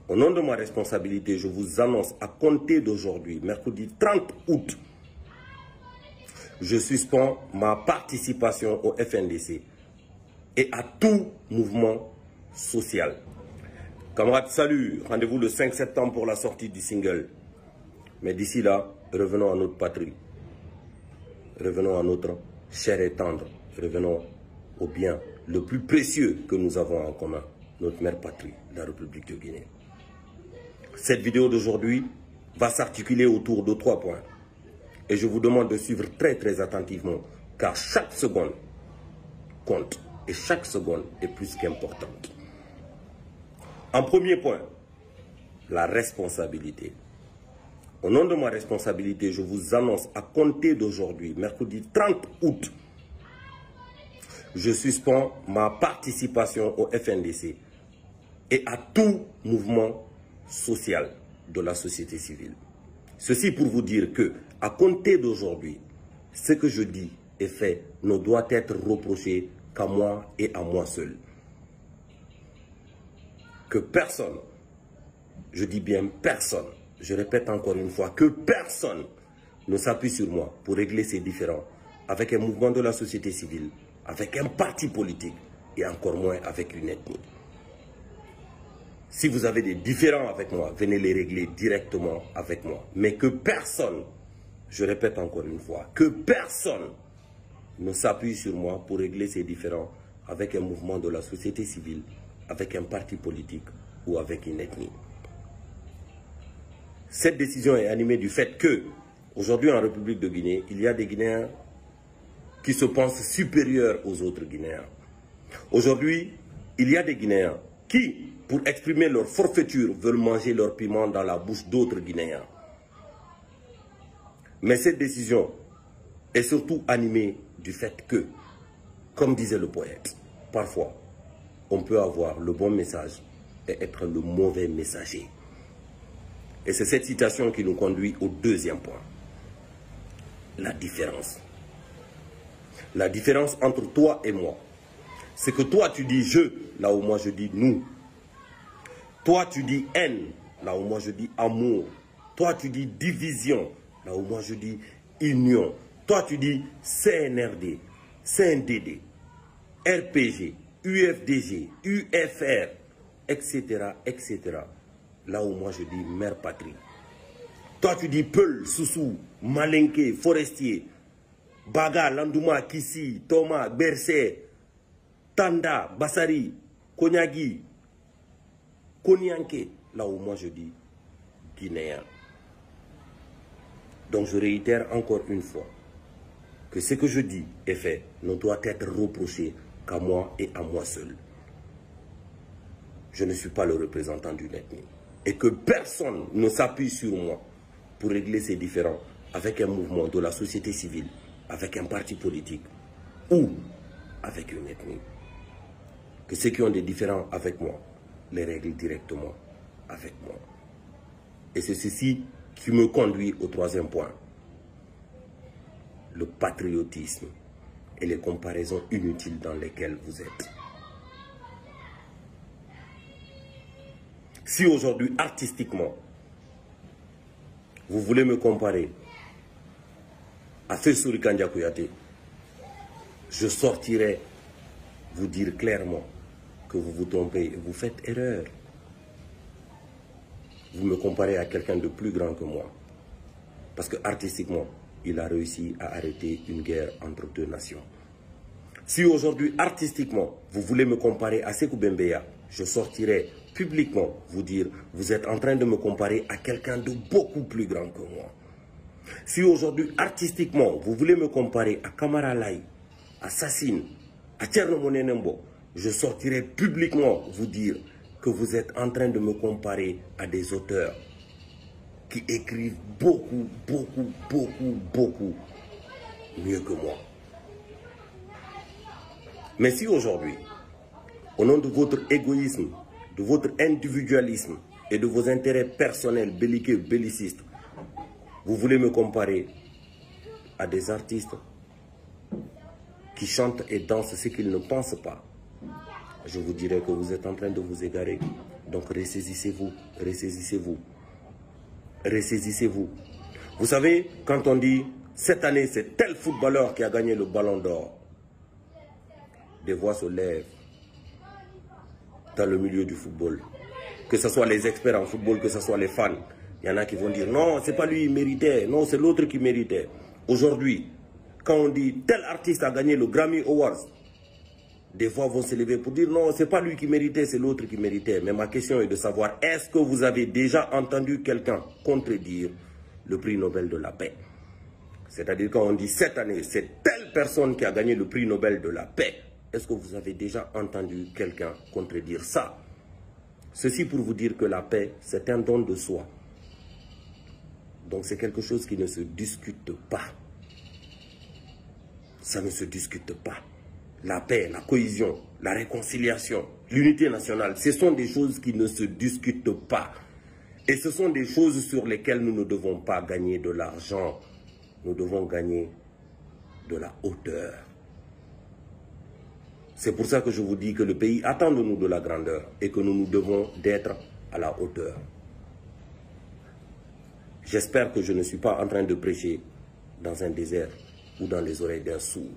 Au nom de ma responsabilité, je vous annonce à compter d'aujourd'hui, mercredi 30 août, je suspends ma participation au FNDC et à tout mouvement social. Camarades, salut, rendez-vous le 5 septembre pour la sortie du single. Mais d'ici là, revenons à notre patrie. Revenons à notre chair et tendre. Revenons au bien le plus précieux que nous avons en commun, notre mère patrie, la République de Guinée. Cette vidéo d'aujourd'hui va s'articuler autour de 3 points. Et je vous demande de suivre très attentivement, car chaque seconde compte et chaque seconde est plus qu'importante. En premier point, la responsabilité. Au nom de ma responsabilité, je vous annonce à compter d'aujourd'hui, mercredi 30 août, je suspends ma participation au FNDC et à tout mouvement social de la société civile. Ceci pour vous dire que, à compter d'aujourd'hui, ce que je dis et fais ne doit être reproché qu'à moi et à moi seul. Que personne, je dis bien personne, je répète encore une fois, que personne ne s'appuie sur moi pour régler ces différends avec un mouvement de la société civile, avec un parti politique et encore moins avec une ethnie. Si vous avez des différends avec moi, venez les régler directement avec moi. Mais que personne, je répète encore une fois, que personne ne s'appuie sur moi pour régler ces différends avec un mouvement de la société civile, avec un parti politique ou avec une ethnie. Cette décision est animée du fait que, aujourd'hui en République de Guinée, il y a des Guinéens qui se pensent supérieurs aux autres Guinéens. Aujourd'hui, il y a des Guinéens qui, pour exprimer leur forfaiture, veulent manger leur piment dans la bouche d'autres Guinéens. Mais cette décision est surtout animée du fait que, comme disait le poète, parfois, on peut avoir le bon message et être le mauvais messager. Et c'est cette citation qui nous conduit au deuxième point. La différence. La différence entre toi et moi, c'est que toi tu dis je, là où moi je dis nous. Toi tu dis haine, là où moi je dis amour. Toi tu dis division, là où moi je dis union. Toi tu dis CNRD, CNDD, RPG, UFDG, UFR, etc., etc. Là où moi je dis mère patrie. Toi tu dis Peul, Soussou, Malinké, Forestier, Baga, Landouma, Kissi, Thomas, Bercé, Tanda, Bassari, Konyagi, Konyanké, là où moi je dis Guinéen. Donc je réitère encore une fois que ce que je dis et fais ne doit être reproché qu'à moi et à moi seul. Je ne suis pas le représentant d'une ethnie. Et que personne ne s'appuie sur moi pour régler ces différends avec un mouvement de la société civile, avec un parti politique ou avec une ethnie. Que ceux qui ont des différends avec moi les règlent directement avec moi. Et c'est ceci qui me conduit au troisième point. Le patriotisme et les comparaisons inutiles dans lesquelles vous êtes. Si aujourd'hui, artistiquement, vous voulez me comparer à Fessuri Kandia Kouyaté, je sortirai vous dire clairement que vous vous trompez et vous faites erreur. Vous me comparez à quelqu'un de plus grand que moi. Parce que artistiquement, il a réussi à arrêter une guerre entre deux nations. Si aujourd'hui, artistiquement, vous voulez me comparer à Sékou Bembeya, je sortirai publiquement vous dire, vous êtes en train de me comparer à quelqu'un de beaucoup plus grand que moi. Si aujourd'hui, artistiquement, vous voulez me comparer à Kamara Laye, à Sassine, à Thierno Monenembo, je sortirai publiquement vous dire que vous êtes en train de me comparer à des auteurs qui écrivent beaucoup mieux que moi. Mais si aujourd'hui, au nom de votre égoïsme, de votre individualisme et de vos intérêts personnels belliqueux, bellicistes, vous voulez me comparer à des artistes qui chantent et dansent ce qu'ils ne pensent pas, je vous dirais que vous êtes en train de vous égarer. Donc ressaisissez-vous, ressaisissez-vous, ressaisissez-vous. Vous savez, quand on dit cette année c'est tel footballeur qui a gagné le ballon d'or, des voix se lèvent dans le milieu du football. Que ce soit les experts en football, que ce soit les fans. Il y en a qui vont dire non, c'est pas lui qui méritait, non, c'est l'autre qui méritait. Aujourd'hui, quand on dit tel artiste a gagné le Grammy Awards, des voix vont se lever pour dire non, c'est pas lui qui méritait, c'est l'autre qui méritait. Mais ma question est de savoir, est-ce que vous avez déjà entendu quelqu'un contredire le prix Nobel de la paix? C'est-à-dire quand on dit cette année, c'est telle personne qui a gagné le prix Nobel de la paix. Est-ce que vous avez déjà entendu quelqu'un contredire ça? Ceci pour vous dire que la paix, c'est un don de soi. Donc c'est quelque chose qui ne se discute pas. Ça ne se discute pas. La paix, la cohésion, la réconciliation, l'unité nationale, ce sont des choses qui ne se discutent pas. Et ce sont des choses sur lesquelles nous ne devons pas gagner de l'argent. Nous devons gagner de la hauteur. C'est pour ça que je vous dis que le pays attend de nous de la grandeur et que nous nous devons d'être à la hauteur. J'espère que je ne suis pas en train de prêcher dans un désert ou dans les oreilles d'un sourd.